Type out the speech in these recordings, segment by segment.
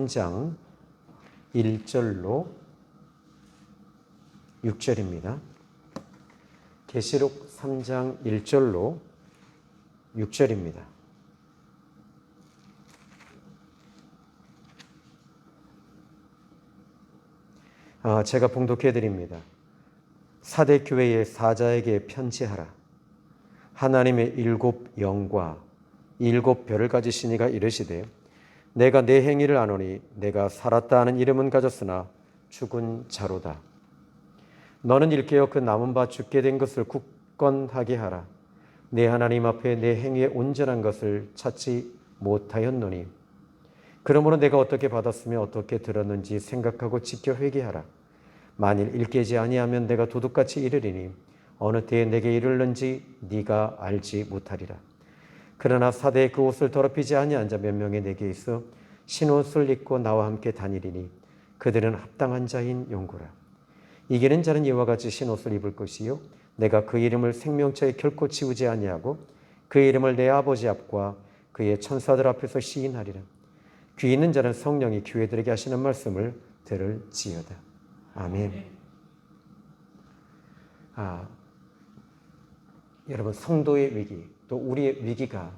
3장 1절로 6절입니다. 계시록 3장 1절로 6절입니다. 제가 봉독해 드립니다. 사대 교회의 사자에게 편지하라. 하나님의 일곱 영과 일곱 별을 가지신 이가 이르시되 내가 내 행위를 아노니 내가 살았다 하는 이름은 가졌으나 죽은 자로다. 너는 일깨어 그 남은 바 죽게 된 것을 굳건하게 하라. 내 하나님 앞에 내 행위의 온전한 것을 찾지 못하였노니 그러므로 내가 어떻게 받았으며 어떻게 들었는지 생각하고 지켜 회개하라. 만일 일깨지 아니하면 내가 도둑같이 이르리니 어느 때에 내게 이르는지 네가 알지 못하리라. 그러나 사대의 그 옷을 더럽히지 아니한 자 몇 명이 내게 있어 신옷을 입고 나와 함께 다니리니 그들은 합당한 자인 용구라. 이기는 자는 이와 같이 신옷을 입을 것이요 내가 그 이름을 생명처에 결코 지우지 아니하고 그 이름을 내 아버지 앞과 그의 천사들 앞에서 시인하리라. 귀 있는 자는 성령이 교회들에게 하시는 말씀을 들을지어다. 아멘. 여러분, 성도의 위기, 또 우리의 위기가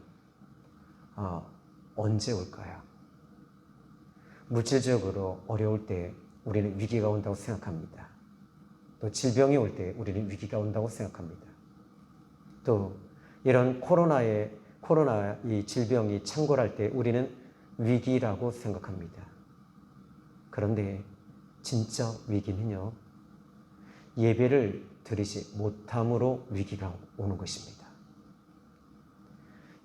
언제 올까요? 물질적으로 어려울 때 우리는 위기가 온다고 생각합니다. 또 질병이 올 때 우리는 위기가 온다고 생각합니다. 또 이런 코로나 이 질병이 창궐할 때 우리는 위기라고 생각합니다. 그런데 진짜 위기는요, 예배를 드리지 못함으로 위기가 오는 것입니다.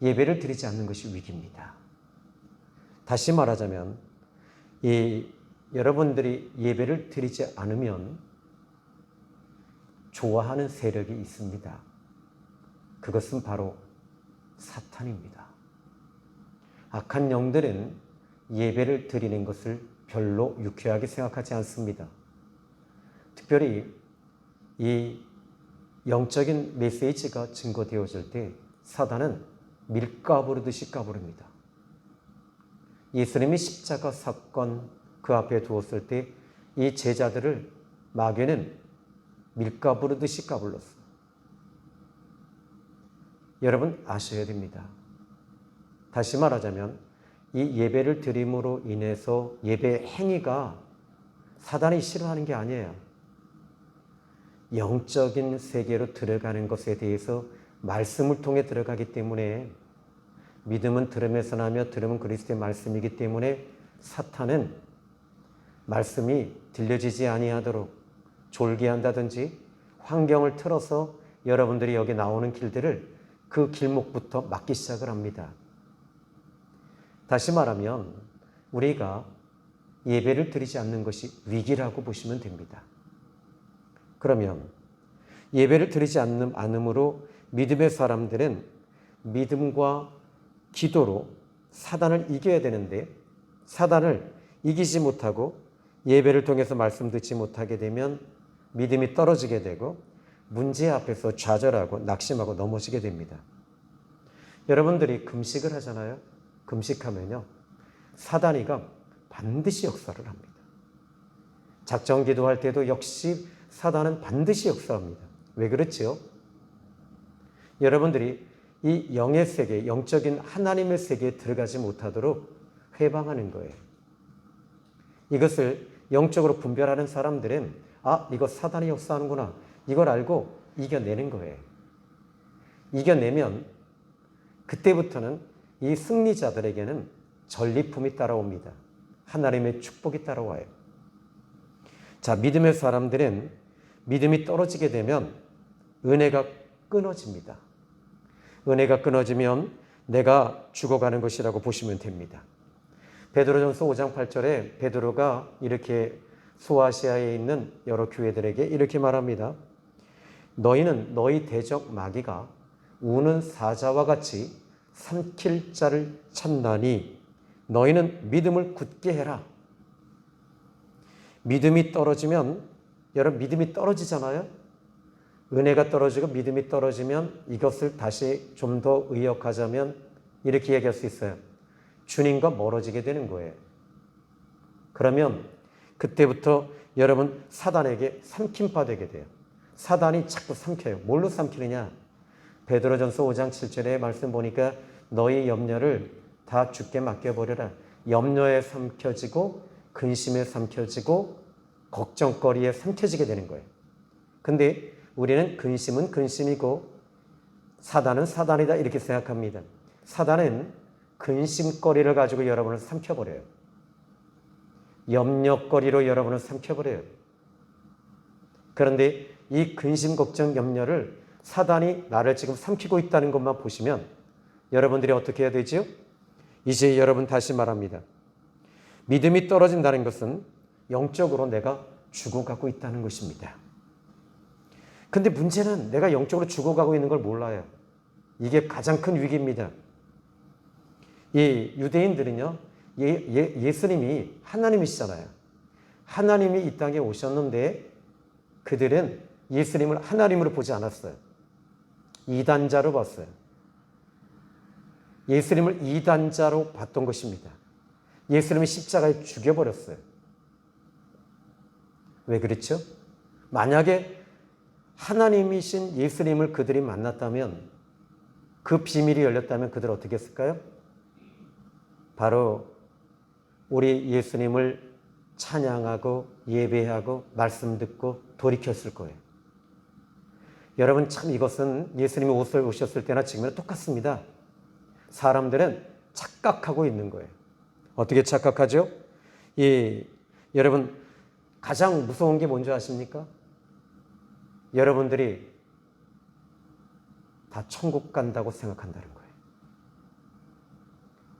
예배를 드리지 않는 것이 위기입니다. 다시 말하자면 여러분들이 예배를 드리지 않으면 좋아하는 세력이 있습니다. 그것은 바로 사탄입니다. 악한 영들은 예배를 드리는 것을 별로 유쾌하게 생각하지 않습니다. 특별히 이 영적인 메시지가 증거되어질 때 사단은 밀가부르듯이 까부릅니다. 예수님이 십자가 사건 그 앞에 두었을 때 이 제자들을 마귀는 밀가부르듯이 까불렀어요. 여러분 아셔야 됩니다. 다시 말하자면 이 예배를 드림으로 인해서 예배 행위가 사단이 싫어하는 게 아니에요. 영적인 세계로 들어가는 것에 대해서 말씀을 통해 들어가기 때문에 믿음은 들음에서 나며 들음은 그리스도의 말씀이기 때문에 사탄은 말씀이 들려지지 아니하도록 졸기한다든지 환경을 틀어서 여러분들이 여기 나오는 길들을 그 길목부터 막기 시작을 합니다. 다시 말하면 우리가 예배를 드리지 않는 것이 위기라고 보시면 됩니다. 그러면 예배를 드리지 않음으로 믿음의 사람들은 믿음과 기도로 사단을 이겨야 되는데 사단을 이기지 못하고 예배를 통해서 말씀 듣지 못하게 되면 믿음이 떨어지게 되고 문제 앞에서 좌절하고 낙심하고 넘어지게 됩니다. 여러분들이 금식을 하잖아요. 금식하면요, 사단이가 반드시 역사를 합니다. 작정 기도할 때도 역시 사단은 반드시 역사합니다. 왜 그렇지요? 여러분들이 이 영의 세계, 영적인 하나님의 세계에 들어가지 못하도록 회방하는 거예요. 이것을 영적으로 분별하는 사람들은 이거 사단이 역사하는구나. 이걸 알고 이겨내는 거예요. 이겨내면 그때부터는 이 승리자들에게는 전리품이 따라옵니다. 하나님의 축복이 따라와요. 자, 믿음의 사람들은 믿음이 떨어지게 되면 은혜가 끊어집니다. 은혜가 끊어지면 내가 죽어가는 것이라고 보시면 됩니다. 베드로전서 5장 8절에 베드로가 이렇게 소아시아에 있는 여러 교회들에게 이렇게 말합니다. 너희는 너희 대적 마귀가 우는 사자와 같이 삼킬 자를 찾나니 너희는 믿음을 굳게 해라. 믿음이 떨어지면, 여러분 믿음이 떨어지잖아요. 은혜가 떨어지고 믿음이 떨어지면 이것을 다시 좀 더 의역하자면 이렇게 얘기할 수 있어요. 주님과 멀어지게 되는 거예요. 그러면 그때부터 여러분 사단에게 삼킴바 되게 돼요. 사단이 자꾸 삼켜요. 뭘로 삼키느냐? 베드로전서 5장 7절의 말씀 보니까 너희 염려를 다 주께 맡겨버려라. 염려에 삼켜지고 근심에 삼켜지고 걱정거리에 삼켜지게 되는 거예요. 근데 우리는 근심은 근심이고 사단은 사단이다 이렇게 생각합니다. 사단은 근심거리를 가지고 여러분을 삼켜버려요. 염려거리로 여러분을 삼켜버려요. 그런데 이 근심, 걱정, 염려를 사단이 나를 지금 삼키고 있다는 것만 보시면 여러분들이 어떻게 해야 되죠? 이제 여러분 다시 말합니다. 믿음이 떨어진다는 것은 영적으로 내가 죽어가고 있다는 것입니다. 근데 문제는 내가 영적으로 죽어가고 있는 걸 몰라요. 이게 가장 큰 위기입니다. 이 유대인들은요, 예수님이 하나님이시잖아요. 하나님이 이 땅에 오셨는데 그들은 예수님을 하나님으로 보지 않았어요. 이단자로 봤어요. 예수님을 이단자로 봤던 것입니다. 예수님이 십자가에 죽여버렸어요. 왜 그렇죠? 만약에 하나님이신 예수님을 그들이 만났다면, 그 비밀이 열렸다면 그들 어떻게 했을까요? 바로 우리 예수님을 찬양하고 예배하고 말씀 듣고 돌이켰을 거예요. 여러분 참 이것은 예수님이 오셨을 때나 지금이나 똑같습니다. 사람들은 착각하고 있는 거예요. 어떻게 착각하죠? 여러분 가장 무서운 게 뭔지 아십니까? 여러분들이 다 천국 간다고 생각한다는 거예요.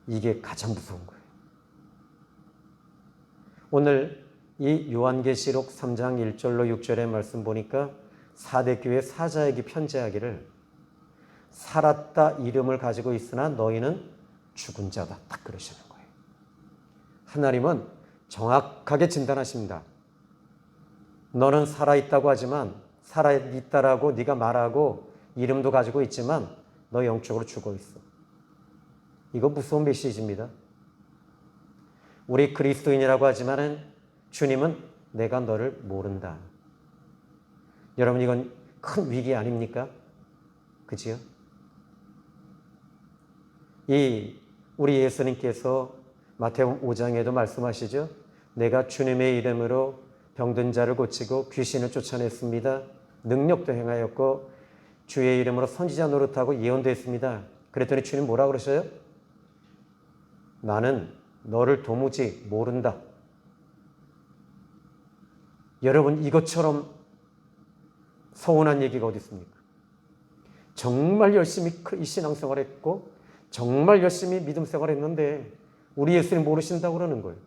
이게 가장 무서운 거예요. 오늘 이 요한계시록 3장 1절로 6절의 말씀 보니까 사대교회 사자에게 편지하기를 살았다 이름을 가지고 있으나 너희는 죽은 자다. 딱 그러시는 거예요. 하나님은 정확하게 진단하십니다. 너는 살아있다고 하지만 살아있다라고 네가 말하고 이름도 가지고 있지만 너 영적으로 죽어 있어. 이거 무서운 메시지입니다. 우리 그리스도인이라고 하지만 주님은 내가 너를 모른다. 여러분 이건 큰 위기 아닙니까? 그지요? 우리 예수님께서 마태복음 5장에도 말씀하시죠. 내가 주님의 이름으로 병든 자를 고치고 귀신을 쫓아냈습니다. 능력도 행하였고 주의 이름으로 선지자 노릇하고 예언도 했습니다. 그랬더니 주님 뭐라 그러셔요? 나는 너를 도무지 모른다. 여러분 이것처럼 서운한 얘기가 어디 있습니까? 정말 열심히 이 신앙생활을 했고 정말 열심히 믿음 생활을 했는데 우리 예수님 모르신다고 그러는 거예요.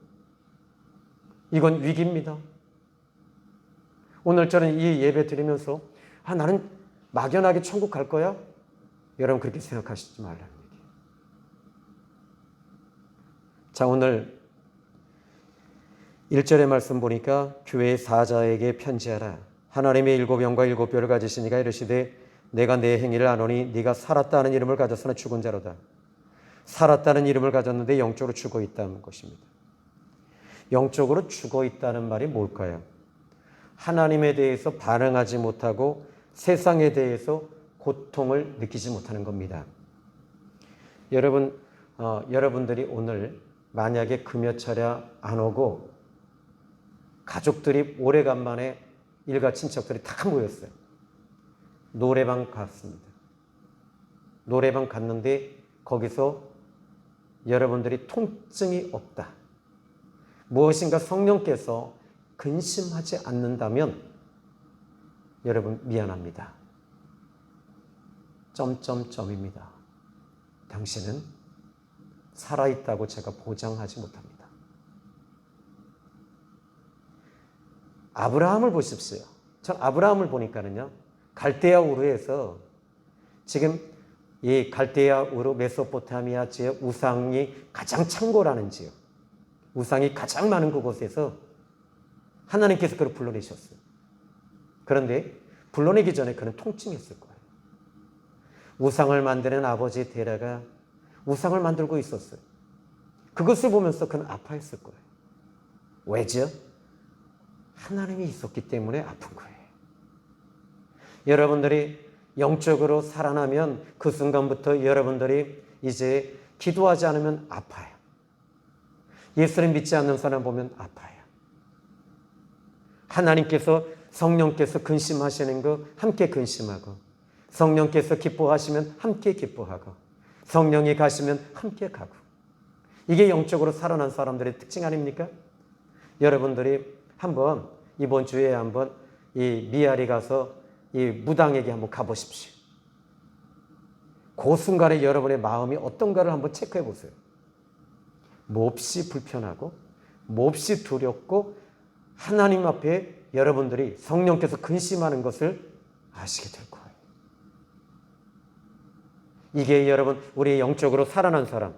이건 위기입니다. 오늘 저는 이 예배 드리면서 나는 막연하게 천국 갈 거야? 여러분 그렇게 생각하시지 말라는 얘기예요. 자, 오늘 1절의 말씀 보니까 교회의 사자에게 편지하라. 하나님의 일곱 영과 일곱 뼈를 가지신 이가 이르시되 내가 내 행위를 아노니 네가 살았다는 이름을 가졌으나 죽은 자로다. 살았다는 이름을 가졌는데 영적으로 죽어 있다는 것입니다. 영적으로 죽어 있다는 말이 뭘까요? 하나님에 대해서 반응하지 못하고 세상에 대해서 고통을 느끼지 못하는 겁니다. 여러분들이 오늘 만약에 금요철야 안 오고 가족들이 오래간만에 일가 친척들이 다 모였어요. 노래방 갔습니다. 노래방 갔는데 거기서 여러분들이 통증이 없다. 무엇인가 성령께서 근심하지 않는다면 여러분 미안합니다. 점점점입니다. 당신은 살아있다고 제가 보장하지 못합니다. 아브라함을 보십시오. 전 아브라함을 보니까는요. 갈대아 우르에서 지금 이 갈대아 우르 메소포타미아 지역 우상이 가장 창고라는 지역, 우상이 가장 많은 그곳에서 하나님께서 그를 불러내셨어요. 그런데 불러내기 전에 그는 통증했을 거예요. 우상을 만드는 아버지 데라가 우상을 만들고 있었어요. 그것을 보면서 그는 아파했을 거예요. 왜죠? 하나님이 있었기 때문에 아픈 거예요. 여러분들이 영적으로 살아나면 그 순간부터 여러분들이 이제 기도하지 않으면 아파요. 예수를 믿지 않는 사람 보면 아파요. 하나님께서 성령께서 근심하시는 거 함께 근심하고, 성령께서 기뻐하시면 함께 기뻐하고, 성령이 가시면 함께 가고, 이게 영적으로 살아난 사람들의 특징 아닙니까? 여러분들이 한번 이번 주에 한번 이 미아리 가서 이 무당에게 한번 가보십시오. 그 순간에 여러분의 마음이 어떤가를 한번 체크해 보세요. 몹시 불편하고 몹시 두렵고 하나님 앞에 여러분들이 성령께서 근심하는 것을 아시게 될 거예요. 이게 여러분 우리 영적으로 살아난 사람,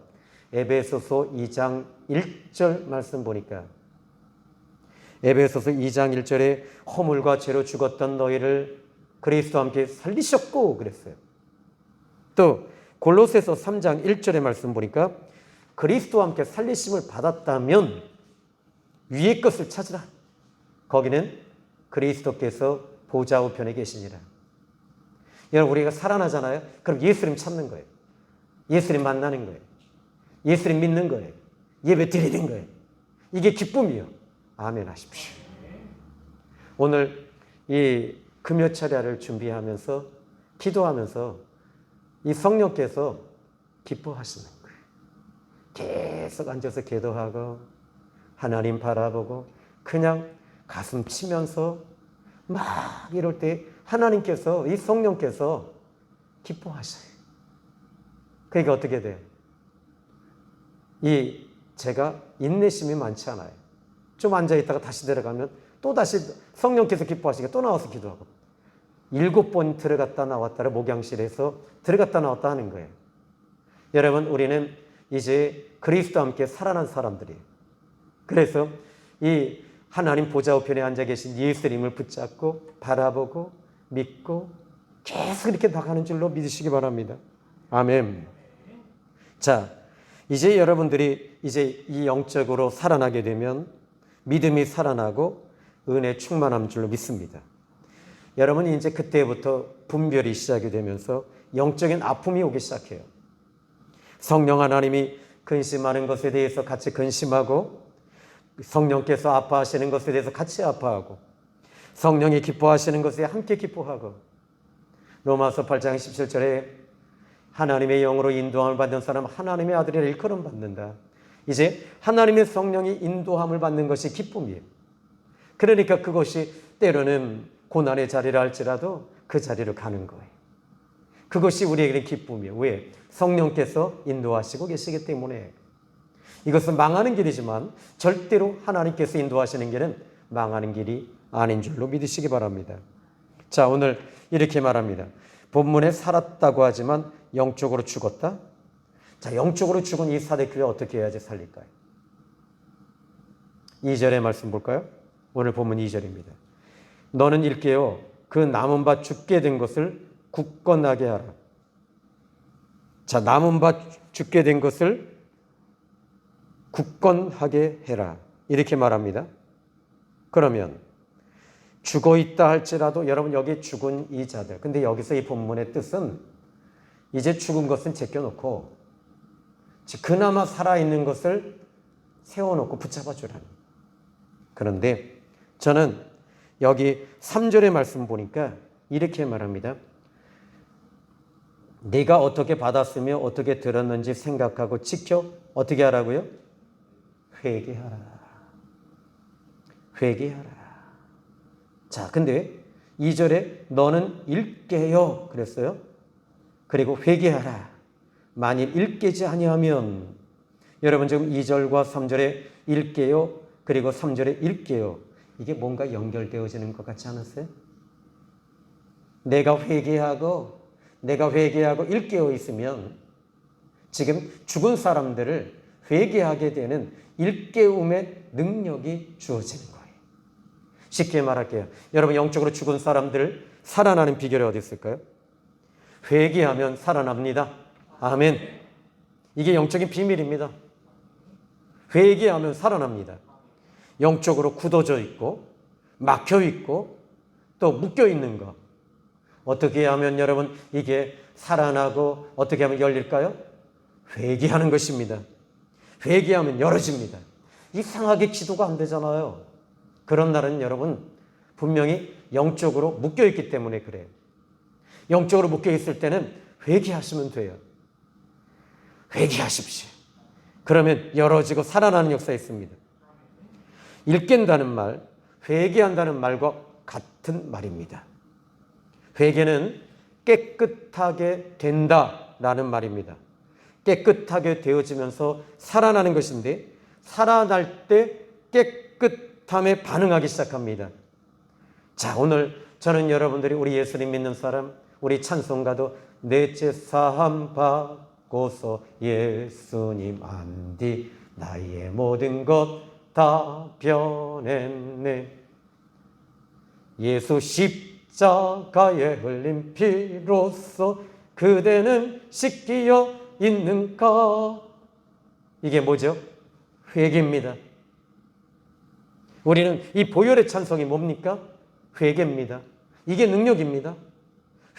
에베소서 2장 1절 말씀 보니까 에베소서 2장 1절에 허물과 죄로 죽었던 너희를 그리스도와 함께 살리셨고 그랬어요. 또 골로새서 3장 1절의 말씀 보니까 그리스도와 함께 살리심을 받았다면 위의 것을 찾으라. 거기는 그리스도께서 보좌 우편에 계시니라. 여러분 우리가 살아나잖아요. 그럼 예수님 찾는 거예요. 예수님 만나는 거예요. 예수님 믿는 거예요. 예배 드리는 거예요. 이게 기쁨이요. 아멘 하십시오. 오늘 이 금요철야를 준비하면서 기도하면서 이 성령께서 기뻐하시는 거예요. 계속 앉아서 기도하고 하나님 바라보고 그냥 가슴 치면서 막 이럴 때 하나님께서 이 성령께서 기뻐하셔요. 그러니까 어떻게 돼요? 제가 인내심이 많지 않아요. 좀 앉아있다가 다시 들어가면 또 다시 성령께서 기뻐하시니까 또 나와서 기도하고 7번 들어갔다 나왔다를 목양실에서 들어갔다 나왔다 하는 거예요. 여러분 우리는 이제 그리스도와 함께 살아난 사람들이에요. 그래서 이 하나님 보좌 우편에 앉아 계신 예수님을 붙잡고 바라보고 믿고 계속 이렇게 나가는 줄로 믿으시기 바랍니다. 아멘. 자, 이제 여러분들이 이제 이 영적으로 살아나게 되면 믿음이 살아나고 은혜 충만함 줄로 믿습니다. 여러분이 이제 그때부터 분별이 시작이 되면서 영적인 아픔이 오기 시작해요. 성령 하나님이 근심하는 것에 대해서 같이 근심하고 성령께서 아파하시는 것에 대해서 같이 아파하고 성령이 기뻐하시는 것에 함께 기뻐하고 로마서 8장 17절에 하나님의 영으로 인도함을 받는 사람 하나님의 아들이라 일컬음 받는다. 이제 하나님의 성령이 인도함을 받는 것이 기쁨이에요. 그러니까 그것이 때로는 고난의 자리라 할지라도 그 자리로 가는 거예요. 그것이 우리에게는 기쁨이에요. 왜? 성령께서 인도하시고 계시기 때문에. 이것은 망하는 길이지만 절대로 하나님께서 인도하시는 길은 망하는 길이 아닌 줄로 믿으시기 바랍니다. 자, 오늘 이렇게 말합니다. 본문에 살았다고 하지만 영적으로 죽었다. 자, 영적으로 죽은 이 사대교회 어떻게 해야지 살릴까요? 2절의 말씀 볼까요? 오늘 본문 2절입니다. 너는 일깨어 그 남은 바 죽게 된 것을 굳건하게 하라. 자, 남은 바 죽게 된 것을 굳건하게 해라. 이렇게 말합니다. 그러면 죽어 있다 할지라도 여러분 여기 죽은 이 자들. 근데 여기서 이 본문의 뜻은 이제 죽은 것은 제껴놓고 그나마 살아있는 것을 세워놓고 붙잡아 주라는. 그런데 저는 여기 3절의 말씀 보니까 이렇게 말합니다. 네가 어떻게 받았으며 어떻게 들었는지 생각하고 지켜 어떻게 하라고요? 회개하라. 회개하라. 자, 근데 2절에 너는 일깨요 그랬어요. 그리고 회개하라. 만일 일깨지 아니하면 여러분 지금 2절과 3절에 일깨요 그리고 3절에 일깨요 이게 뭔가 연결되어지는 것 같지 않았어요? 내가 회개하고 일깨어 있으면 지금 죽은 사람들을 회개하게 되는 일깨움의 능력이 주어지는 거예요. 쉽게 말할게요. 여러분 영적으로 죽은 사람들 살아나는 비결이 어디 있을까요? 회개하면 살아납니다. 아멘. 이게 영적인 비밀입니다. 회개하면 살아납니다. 영적으로 굳어져 있고 막혀 있고 또 묶여 있는 것, 어떻게 하면 여러분 이게 살아나고 어떻게 하면 열릴까요? 회개하는 것입니다. 회개하면 열어집니다. 이상하게 기도가 안 되잖아요. 그런 날은 여러분 분명히 영적으로 묶여 있기 때문에 그래요. 영적으로 묶여 있을 때는 회개하시면 돼요. 회개하십시오. 그러면 열어지고 살아나는 역사가 있습니다. 일깬다는 말, 회개한다는 말과 같은 말입니다. 회개는 깨끗하게 된다라는 말입니다. 깨끗하게 되어지면서 살아나는 것인데, 살아날 때 깨끗함에 반응하기 시작합니다. 자, 오늘 저는 여러분들이 우리 예수님 믿는 사람, 우리 찬송가도 내 죄 사함 받고서 예수님 안디 나의 모든 것 다 변했네. 예수 십자가에 흘린 피로써 그대는 씻기어 있는가. 이게 뭐죠? 회개입니다. 우리는 이 보혈의 찬송이 뭡니까? 회개입니다. 이게 능력입니다.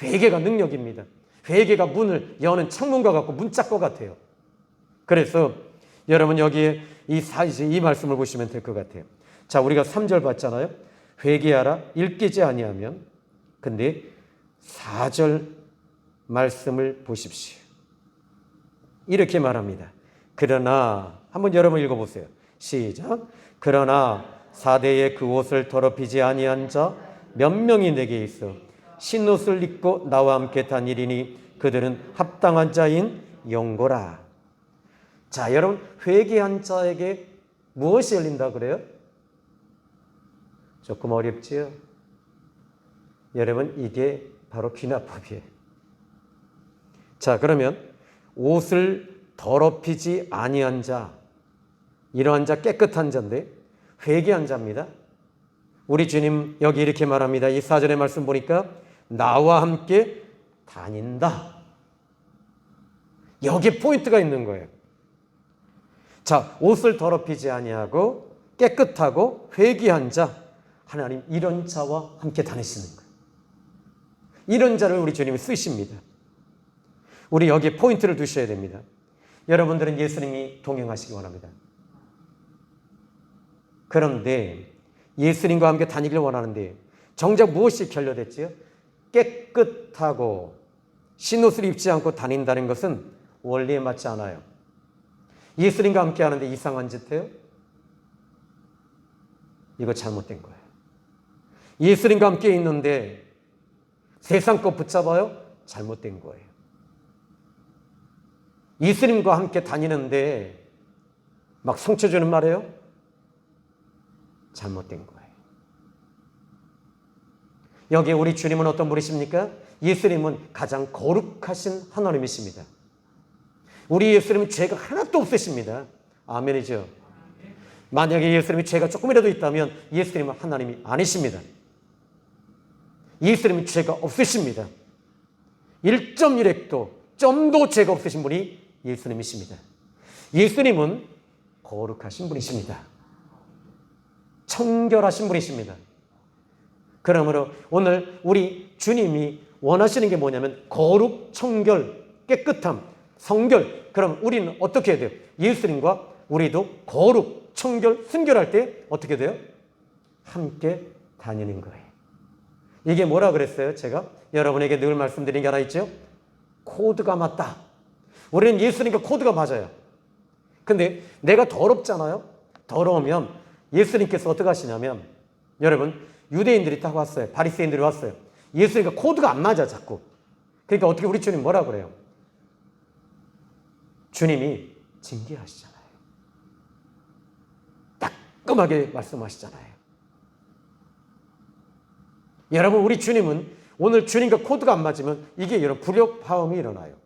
회개가 능력입니다. 회개가 문을 여는 창문과 같고 문짝과 같아요. 그래서 여러분 여기에 이 말씀을 보시면 될 것 같아요. 자, 우리가 3절 봤잖아요. 회개하라 일깨지 아니하면. 근데 4절 말씀을 보십시오. 이렇게 말합니다. 그러나, 한번 여러분 읽어보세요. 시작. 그러나 사대의 그 옷을 더럽히지 아니한 자 몇 명이 내게 있어 신옷을 입고 나와 함께 다니리니 그들은 합당한 자인 영고라. 자, 여러분 회개한 자에게 무엇이 열린다 그래요? 조금 어렵지요? 여러분 이게 바로 귀납법이에요. 자, 그러면 옷을 더럽히지 아니한 자, 이러한 자 깨끗한 자인데 회개한 자입니다. 우리 주님 여기 이렇게 말합니다. 이 4절의 말씀 보니까 나와 함께 다닌다. 여기에 포인트가 있는 거예요. 자, 옷을 더럽히지 아니하고 깨끗하고 회개한 자, 하나님 이런 자와 함께 다니시는 거예요. 이런 자를 우리 주님이 쓰십니다. 우리 여기에 포인트를 두셔야 됩니다. 여러분들은 예수님이 동행하시기 원합니다. 그런데 예수님과 함께 다니길 원하는데 정작 무엇이 결여됐지요? 깨끗하고 신옷을 입지 않고 다닌다는 것은 원리에 맞지 않아요. 예수님과 함께 하는데 이상한 짓 해요? 이거 잘못된 거예요. 예수님과 함께 있는데 세상 거 붙잡아요? 잘못된 거예요. 예수님과 함께 다니는데 막 상처 주는 말이에요? 잘못된 거예요. 여기 우리 주님은 어떤 분이십니까? 예수님은 가장 거룩하신 하나님이십니다. 우리 예수님은 죄가 하나도 없으십니다. 아멘이죠. 만약에 예수님이 죄가 조금이라도 있다면 예수님은 하나님이 아니십니다. 예수님은 죄가 없으십니다. 1.1획도 점도 죄가 없으신 분이 예수님이십니다. 예수님은 거룩하신 분이십니다. 청결하신 분이십니다. 그러므로 오늘 우리 주님이 원하시는 게 뭐냐면 거룩, 청결, 깨끗함, 성결. 그럼 우리는 어떻게 해야 돼요? 예수님과 우리도 거룩, 청결, 순결할 때 어떻게 돼요? 함께 다니는 거예요. 이게 뭐라 그랬어요? 제가 여러분에게 늘 말씀드린 게 하나 있죠? 코드가 맞다. 우리는 예수님과 코드가 맞아요. 근데 내가 더럽잖아요? 더러우면 예수님께서 어떻게 하시냐면, 여러분 유대인들이 딱 왔어요. 바리새인들이 왔어요. 예수님과 코드가 안 맞아 자꾸. 그러니까 어떻게 우리 주님 뭐라 그래요? 주님이 징계하시잖아요. 따끔하게 말씀하시잖아요. 여러분 우리 주님은 오늘 주님과 코드가 안 맞으면 이게 이런 불협화음이 일어나요.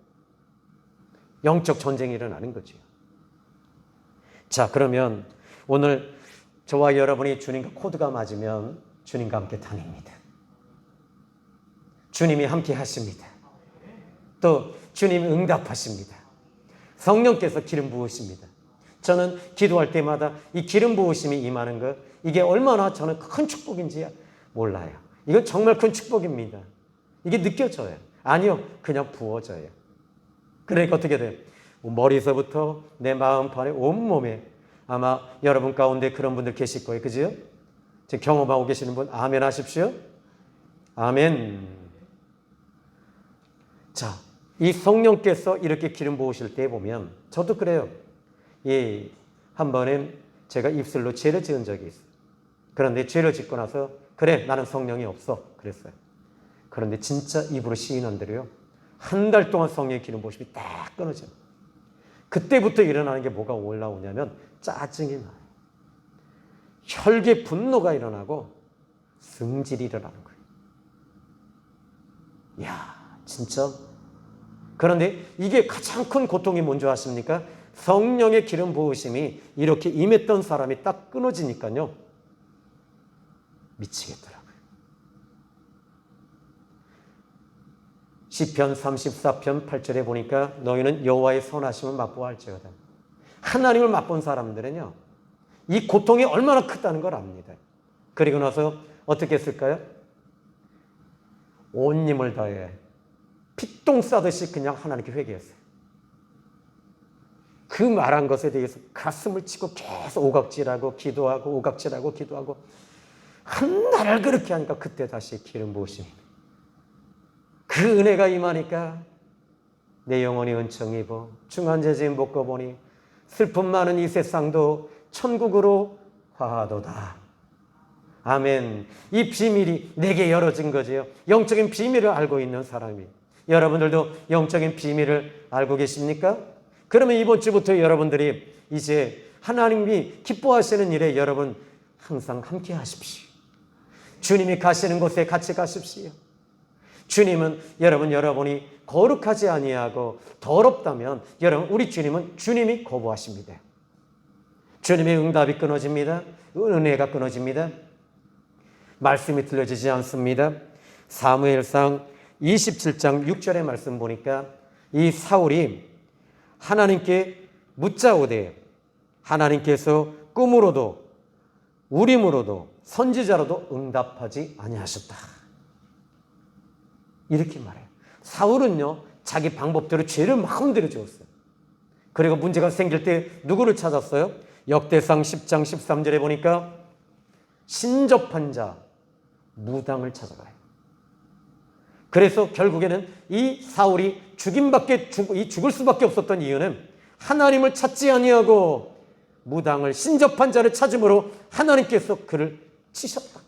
영적 전쟁이 일어나는 거죠. 자, 그러면 오늘 저와 여러분이 주님과 코드가 맞으면 주님과 함께 다닙니다. 주님이 함께 하십니다. 또 주님이 응답하십니다. 성령께서 기름 부으십니다. 저는 기도할 때마다 이 기름 부으심이 임하는 것, 이게 얼마나 저는 큰 축복인지 몰라요. 이건 정말 큰 축복입니다. 이게 느껴져요. 아니요, 그냥 부어져요. 그러니까 어떻게 돼요? 머리서부터 내 마음판에 온몸에, 아마 여러분 가운데 그런 분들 계실 거예요. 그죠? 지금 경험하고 계시는 분 아멘 하십시오. 아멘. 자, 이 성령께서 이렇게 기름 부으실 때 보면 저도 그래요. 예, 한 번은 제가 입술로 죄를 지은 적이 있어요. 그런데 죄를 짓고 나서 그래, 나는 성령이 없어 그랬어요. 그런데 진짜 입으로 시인한 대로요, 한 달 동안 성령의 기름 부으심이 딱 끊어져요. 그때부터 일어나는 게 뭐가 올라오냐면 짜증이 나요. 혈기 분노가 일어나고 승질이 일어나는 거예요. 이야, 진짜. 그런데 이게 가장 큰 고통이 뭔지 아십니까? 성령의 기름 부으심이 이렇게 임했던 사람이 딱 끊어지니까요, 미치겠더라고요. 시편 34편 8절에 보니까 너희는 여호와의 선하심을 맛보아할지어다. 하나님을 맛본 사람들은요, 이 고통이 얼마나 크다는 걸 압니다. 그리고 나서 어떻게 했을까요? 온 힘을 다해 피똥 싸듯이 그냥 하나님께 회개했어요. 그 말한 것에 대해서 가슴을 치고 계속 오각질하고 기도하고 오각질하고 기도하고 한 달을 그렇게 하니까 그때 다시 기름 부으심, 그 은혜가 임하니까 내 영혼이 은총 입어 중한제지인 복고 보니 슬픔 많은 이 세상도 천국으로 화하도다. 아멘. 이 비밀이 내게 열어진 거지요. 영적인 비밀을 알고 있는 사람이. 여러분들도 영적인 비밀을 알고 계십니까? 그러면 이번 주부터 여러분들이 이제 하나님이 기뻐하시는 일에 여러분 항상 함께 하십시오. 주님이 가시는 곳에 같이 가십시오. 주님은 여러분이 거룩하지 아니하고 더럽다면 여러분, 우리 주님은 주님이 거부하십니다. 주님의 응답이 끊어집니다. 은혜가 끊어집니다. 말씀이 들려지지 않습니다. 사무엘상 27장 6절의 말씀 보니까 이 사울이 하나님께 묻자오되 하나님께서 꿈으로도 우림으로도 선지자로도 응답하지 아니하셨다. 이렇게 말해요. 사울은요, 자기 방법대로 죄를 마음대로 지었어요. 그리고 문제가 생길 때 누구를 찾았어요? 역대상 10장 13절에 보니까 신접한 자 무당을 찾아가요. 그래서 결국에는 이 사울이 죽을 수밖에 없었던 이유는 하나님을 찾지 아니하고 무당을, 신접한 자를 찾음으로 하나님께서 그를 치셨다.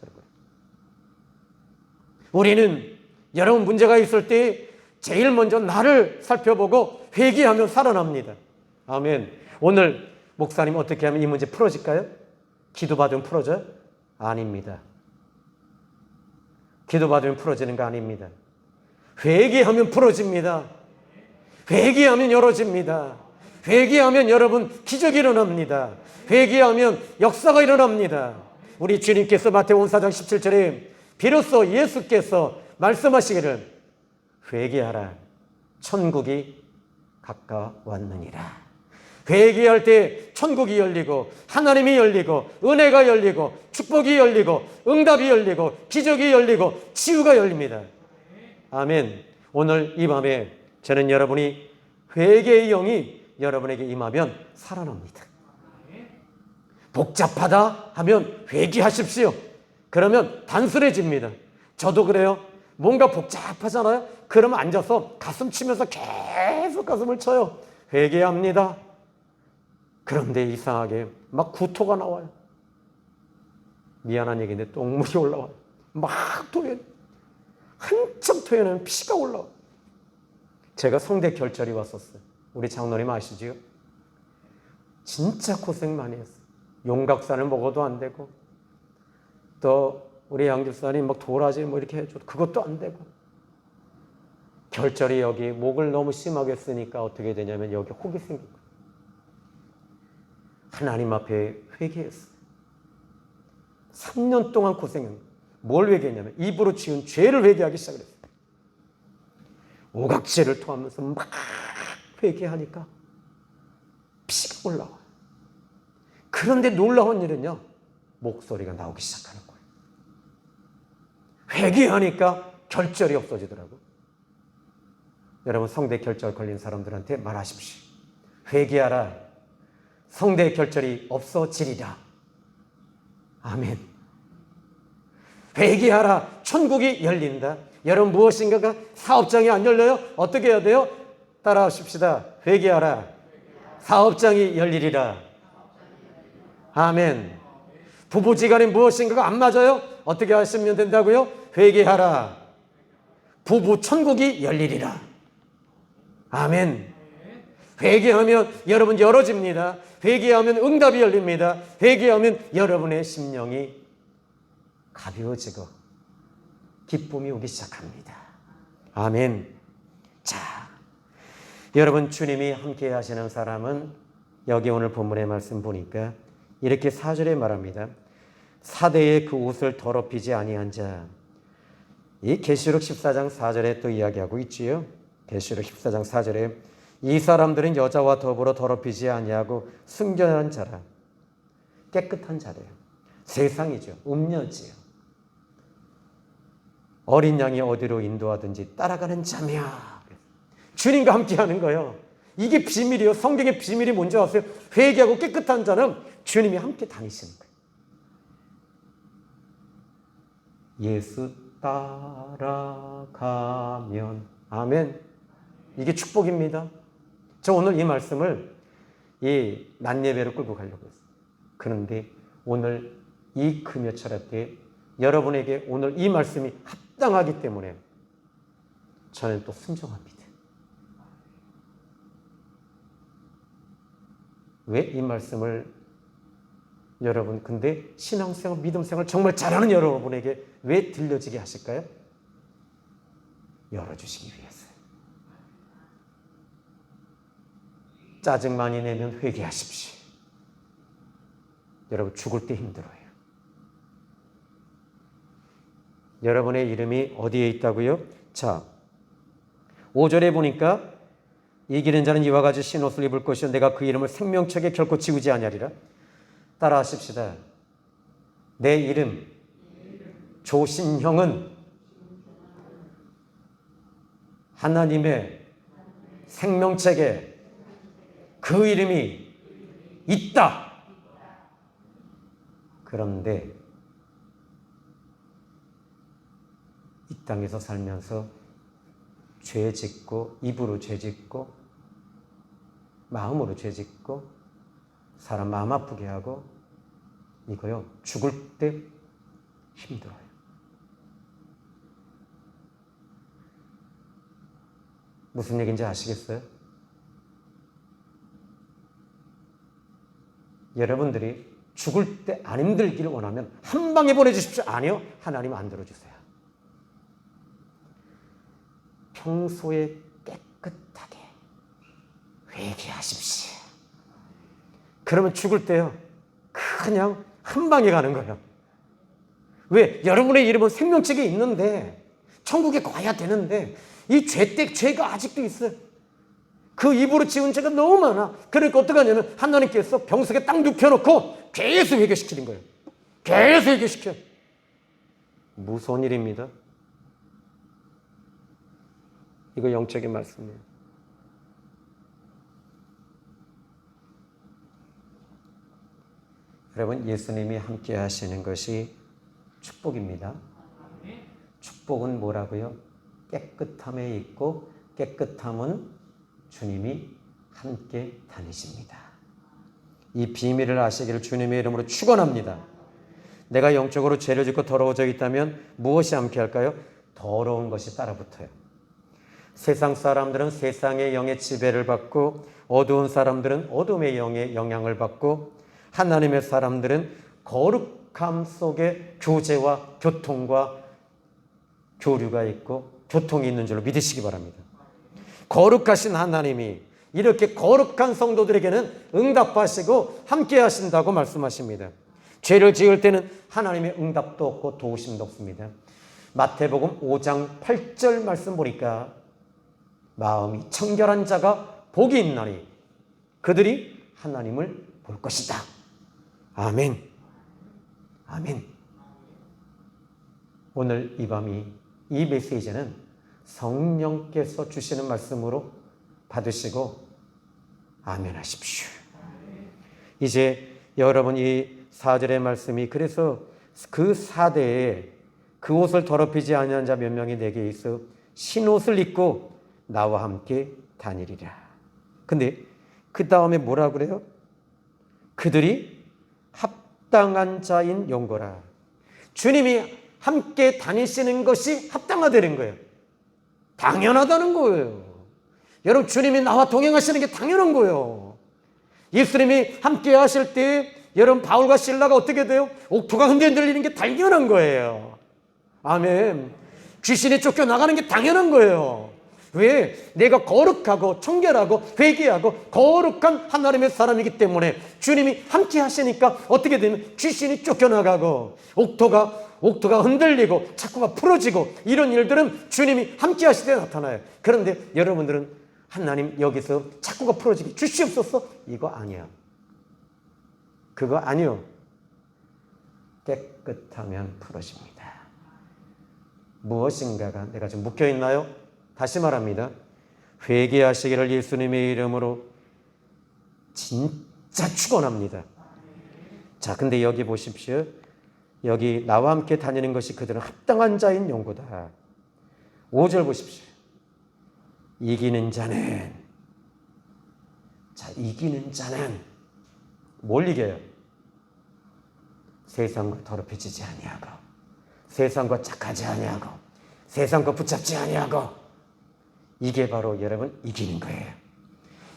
우리는 여러분 문제가 있을 때 제일 먼저 나를 살펴보고 회개하며 살아납니다. 아멘. 오늘 목사님 어떻게 하면 이 문제 풀어질까요? 기도받으면 풀어져요? 아닙니다. 기도받으면 풀어지는 거 아닙니다. 회개하면 풀어집니다. 회개하면 열어집니다. 회개하면 여러분 기적이 일어납니다. 회개하면 역사가 일어납니다. 우리 주님께서 마태복음 4장 17절에 비로소 예수께서 말씀하시기를 회개하라 천국이 가까웠느니라. 회개할 때 천국이 열리고 하나님이 열리고 은혜가 열리고 축복이 열리고 응답이 열리고 기적이 열리고 치유가 열립니다. 아멘. 오늘 이 밤에 저는 여러분이 회개의 영이 여러분에게 임하면 살아납니다. 복잡하다 하면 회개하십시오. 그러면 단순해집니다. 저도 그래요. 뭔가 복잡하잖아요. 그러면 앉아서 가슴 치면서 계속 가슴을 쳐요. 회개합니다. 그런데 이상하게 막 구토가 나와요. 미안한 얘기인데 똥물이 올라와요. 막 토해요. 한참 토해내면 피가 올라와요. 제가 성대 결절이 왔었어요. 우리 장로님 아시지요? 진짜 고생 많이 했어요. 용각산을 먹어도 안 되고, 또 우리 양집사님 막 도라지 뭐 이렇게 해줘도 그것도 안 되고, 결절이 여기 목을 너무 심하게 쓰니까 어떻게 되냐면 여기 혹이 생긴 거예요. 하나님 앞에 회개했어요. 3년 동안 고생했어요. 뭘 회개했냐면 입으로 지은 죄를 회개하기 시작했어요. 오각죄를 토하면서 막 회개하니까 피가 올라와요. 그런데 놀라운 일은요, 목소리가 나오기 시작하는 거예요. 회개하니까 결절이 없어지더라고요. 여러분, 성대 결절 걸린 사람들한테 말하십시오. 회개하라. 성대 결절이 없어지리라. 아멘. 회개하라. 천국이 열린다. 여러분, 무엇인가가 사업장이 안 열려요? 어떻게 해야 돼요? 따라하십시다. 회개하라. 사업장이 열리리라. 아멘. 부부지간에 무엇인가가 안 맞아요? 어떻게 하시면 된다고요? 회개하라. 부부 천국이 열리리라. 아멘. 회개하면 여러분 열어집니다. 회개하면 응답이 열립니다. 회개하면 여러분의 심령이 가벼워지고 기쁨이 오기 시작합니다. 아멘. 자, 여러분, 주님이 함께 하시는 사람은 여기 오늘 본문의 말씀 보니까 이렇게 4절에 말합니다. 사대의 그 옷을 더럽히지 아니한 자. 이 계시록 14장 4절에 또 이야기하고 있지요. 계시록 14장 4절에 이 사람들은 여자와 더불어 더럽히지 아니하고 순결한 자라. 깨끗한 자래요. 세상이죠. 음녀지요. 어린 양이 어디로 인도하든지 따라가는 자며. 주님과 함께하는 거예요. 이게 비밀이에요. 성경의 비밀이 뭔지 아세요? 회개하고 깨끗한 자는 주님이 함께 다니시는 거예요. 예수 따라가면. 아멘. 이게 축복입니다. 저 오늘 이 말씀을 이 낮예배로 끌고 가려고 했어요. 그런데 오늘 이 금요철야 때 여러분에게 오늘 이 말씀이 합당하기 때문에 저는 또 순종합니다. 왜 이 말씀을 여러분, 근데 신앙생활, 믿음생활 정말 잘하는 여러분에게 왜 들려지게 하실까요? 열어주시기 위해서요. 짜증 많이 내면 회개하십시오. 여러분, 죽을 때 힘들어요. 여러분의 이름이 어디에 있다고요? 자, 5절에 보니까 이기는 자는 이와 같이 신옷을 입을 것이요 내가 그 이름을 생명책에 결코 지우지 아니하리라. 따라 하십시다. 내 이름 조신형은 하나님의 생명책에 그 이름이 있다. 그런데 이 땅에서 살면서 죄 짓고, 입으로 죄 짓고, 마음으로 죄 짓고, 사람 마음 아프게 하고, 이거요, 죽을 때 힘들어요. 무슨 얘기인지 아시겠어요? 여러분들이 죽을 때 안 힘들기를 원하면 한 방에 보내주십시오. 아니요, 하나님 안 들어주세요. 평소에 깨끗하게 회개하십시오. 그러면 죽을 때요, 그냥 한 방에 가는 거예요. 왜? 여러분의 이름은 생명책에 있는데, 천국에 가야 되는데, 이 죄가 아직도 있어요. 그 입으로 지은 죄가 너무 많아. 그러니까 어떡하냐면, 하나님께서 병석에 딱 눕혀놓고 계속 회개시키는 거예요. 계속 회개시켜요. 무서운 일입니다. 이거 영적인 말씀이에요. 여러분, 예수님이 함께 하시는 것이 축복입니다. 축복은 뭐라고요? 깨끗함에 있고, 깨끗함은 주님이 함께 다니십니다. 이 비밀을 아시기를 주님의 이름으로 축원합니다. 내가 영적으로 죄를 짓고 더러워져 있다면 무엇이 함께 할까요? 더러운 것이 따라붙어요. 세상 사람들은 세상의 영의 지배를 받고, 어두운 사람들은 어둠의 영의 영향을 받고, 하나님의 사람들은 거룩함 속에 교제와 교통과 교류가 있고 교통이 있는 줄로 믿으시기 바랍니다. 거룩하신 하나님이 이렇게 거룩한 성도들에게는 응답하시고 함께 하신다고 말씀하십니다. 죄를 지을 때는 하나님의 응답도 없고 도우심도 없습니다. 마태복음 5장 8절 말씀 보니까 마음이 청결한 자가 복이 있나니 그들이 하나님을 볼 것이다. 아멘. 아멘. 오늘 이 밤이, 이 메시지는 성령께서 주시는 말씀으로 받으시고 아멘 하십시오. 이제 여러분 이 4절의 말씀이, 그래서 그 4대에 그 옷을 더럽히지 아니한 자 몇 명이 내게 있어 신옷을 입고 나와 함께 다니리라. 근데 그 다음에 뭐라 그래요? 그들이 합당한 자인 용거라. 주님이 함께 다니시는 것이 합당하다는 거예요. 당연하다는 거예요. 여러분, 주님이 나와 동행하시는 게 당연한 거예요. 예수님이 함께 하실 때 여러분, 바울과 실라가 어떻게 돼요? 옥토가 흔들리는 게 당연한 거예요. 아멘. 귀신이 쫓겨나가는 게 당연한 거예요. 왜? 내가 거룩하고 청결하고 회개하고 거룩한 하나님의 사람이기 때문에 주님이 함께 하시니까 어떻게 되면 귀신이 쫓겨나가고 옥토가 흔들리고 착고가 풀어지고 이런 일들은 주님이 함께 하실 때 나타나요. 그런데 여러분들은 하나님 여기서 착고가 풀어지게 주시옵소서, 이거 아니야. 그거 아니요. 깨끗하면 풀어집니다. 무엇인가가 내가 좀 묶여있나요? 다시 말합니다. 회개하시기를 예수님의 이름으로 진짜 축원합니다. 자, 근데 여기 보십시오. 여기 나와 함께 다니는 것이 그들은 합당한 자인 용고다. 5절 보십시오. 이기는 자는, 자, 이기는 자는 뭘 이겨요? 세상과 더럽혀지지 아니하고, 세상과 착하지 아니하고, 세상과 붙잡지 아니하고. 이게 바로 여러분 이기는 거예요.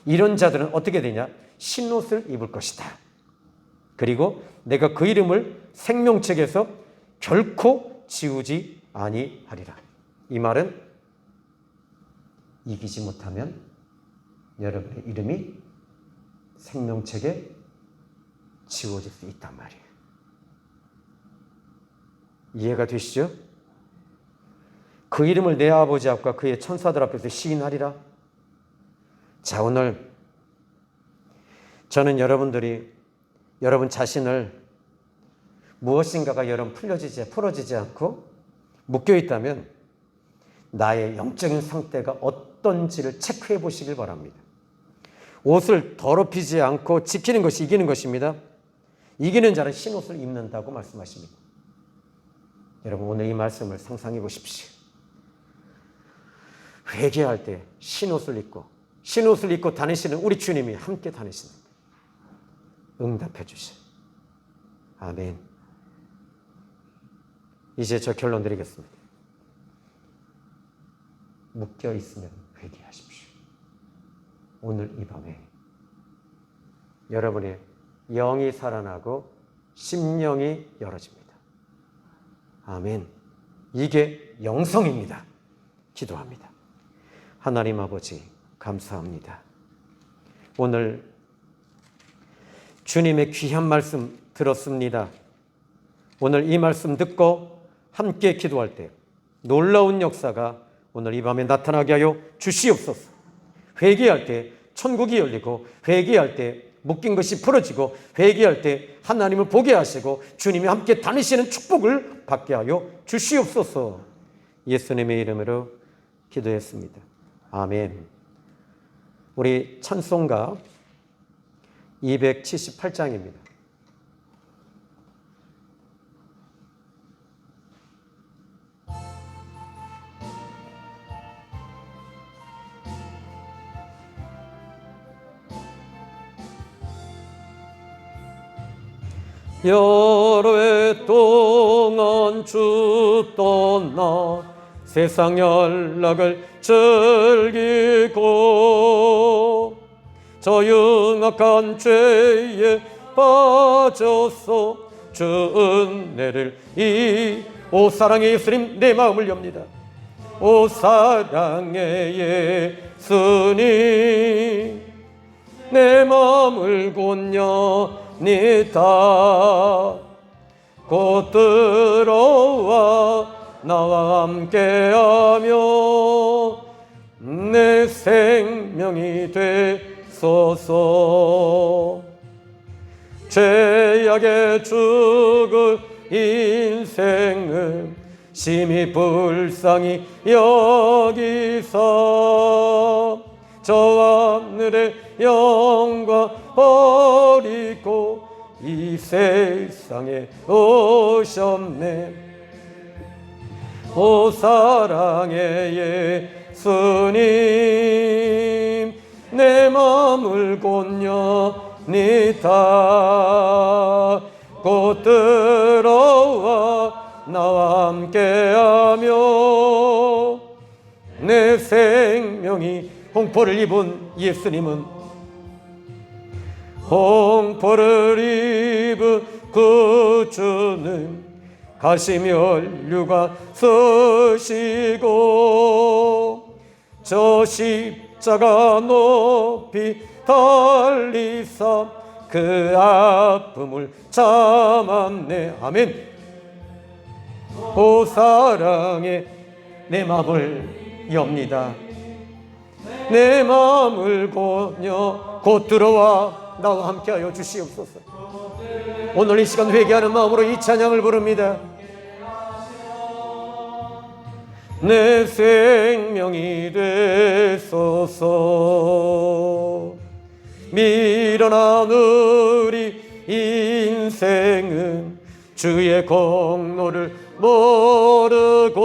이런 자들은 어떻게 되냐? 신옷을 입을 것이다. 그리고 내가 그 이름을 생명책에서 결코 지우지 아니하리라. 이 말은 이기지 못하면 여러분의 이름이 생명책에 지워질 수 있단 말이에요. 이해가 되시죠? 그 이름을 내 아버지 앞과 그의 천사들 앞에서 시인하리라. 자, 오늘 저는 여러분들이 여러분 자신을 무엇인가가 여러분 풀어지지 않고 묶여있다면 나의 영적인 상태가 어떤지를 체크해 보시길 바랍니다. 옷을 더럽히지 않고 지키는 것이 이기는 것입니다. 이기는 자는 신옷을 입는다고 말씀하십니다. 여러분, 오늘 이 말씀을 상상해 보십시오. 회개할 때 신옷을 입고 다니시는 우리 주님이 함께 다니시는 거예요. 응답해 주세요. 아멘. 이제 저 결론 드리겠습니다. 묶여 있으면 회개하십시오. 오늘 이 밤에 여러분의 영이 살아나고 심령이 열어집니다. 아멘. 이게 영성입니다. 기도합니다. 하나님 아버지, 감사합니다. 오늘 주님의 귀한 말씀 들었습니다. 오늘 이 말씀 듣고 함께 기도할 때 놀라운 역사가 오늘 이 밤에 나타나게 하여 주시옵소서. 회개할 때 천국이 열리고, 회개할 때 묶인 것이 풀어지고, 회개할 때 하나님을 보게 하시고 주님이 함께 다니시는 축복을 받게 하여 주시옵소서. 예수님의 이름으로 기도했습니다. 아멘. 우리 찬송가 278장입니다. 여러 해 동안 주 떠나 세상 연락을 즐기고 저 흉악한 죄에 빠져서 주 은혜를 오 사랑의 예수님, 내 마음을 엽니다. 오 사랑의 예수님, 내 마음을 곧여니다. 곧 들어와 나와 함께하며 내 생명이 되소서. 죄악에 죽은 인생은 심히 불쌍히 여기사 저 하늘의 영광 버리고 이 세상에 오셨네. 오 사랑의 예수님, 내 맘을 곧여니다. 곧 들어와 나와 함께하며 내 생명이 홍포를 입은 예수님은 홍포를 입은 그 주는 가시면류가 쓰시고 저 십자가 높이 달리사 그 아픔을 참았네. 아멘. 오 사랑에 내 마음을 엽니다. 내 마음을 곧 들어와 나와 함께하여 주시옵소서. 오늘 이 시간 회개하는 마음으로 이 찬양을 부릅니다. 내 생명이 되소서. 미련한 우리 인생은 주의 공로를 모르고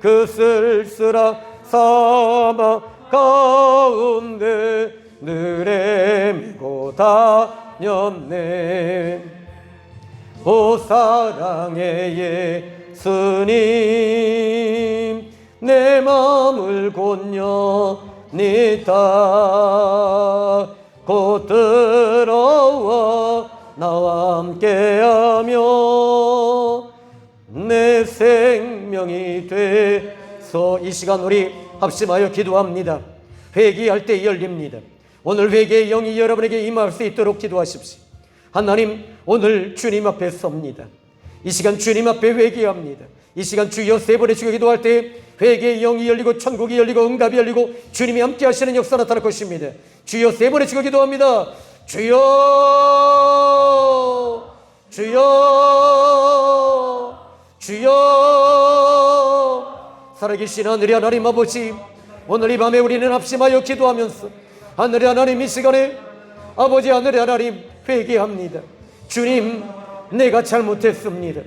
그 쓸쓸한 사막 가운데 늘 헤매고 다녔네. 오 사랑의 예수님, 내 마음을 곧여니다. 곧 들어와 나와 함께하며 내 생명이 돼서. 이 시간 우리 합심하여 기도합니다. 회개할 때 열립니다. 오늘 회개의 영이 여러분에게 임할 수 있도록 기도하십시오. 하나님, 오늘 주님 앞에 섭니다. 이 시간 주님 앞에 회개합니다. 이 시간 주여 세 번의 주여 기도할 때 회개의 영이 열리고 천국이 열리고 응답이 열리고 주님이 함께 하시는 역사 나타날 것입니다. 주여 세 번의 주여 기도합니다. 주여, 주여, 주여. 살아계신 하늘의 하나님 아버지, 오늘 이 밤에 우리는 합심하여 기도하면서 하늘의 하나님, 이 시간에 아버지 하늘의 하나님 회개합니다. 주님, 내가 잘못했습니다.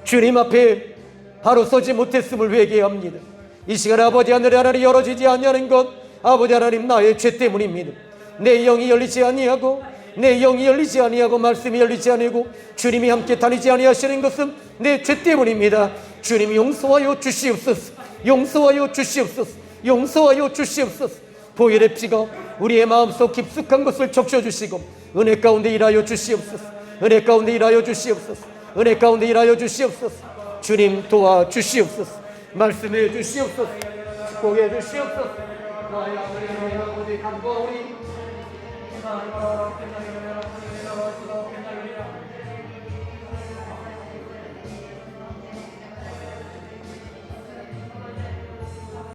주님 앞에 바로 서지 못했음을 회개합니다. 이 시간에 아버지 하늘의 하나님 열어지지 아니하는 것, 아버지 하나님 나의 죄 때문입니다. 내 영이 열리지 아니하고 내 영이 열리지 아니하고 말씀이 열리지 아니하고 주님이 함께 다니지 아니하시는 것은 내 죄 때문입니다. 주님이 용서하여 주시옵소서. 용서하여 주시옵소서. 용서하여 주시옵소서. 보혈의 피가 우리의 마음속 깊숙한 것을 적셔주시고 은혜 가운데 일하여 주시옵소서. 은혜 가운데 일하여 주시옵소서. 은혜 가운데 일하여 주시옵소서. 주님 도와주시옵소서. 말씀해 주시옵소서. 축복해 주시옵소서. 나의 하나님 아버지 간구하오니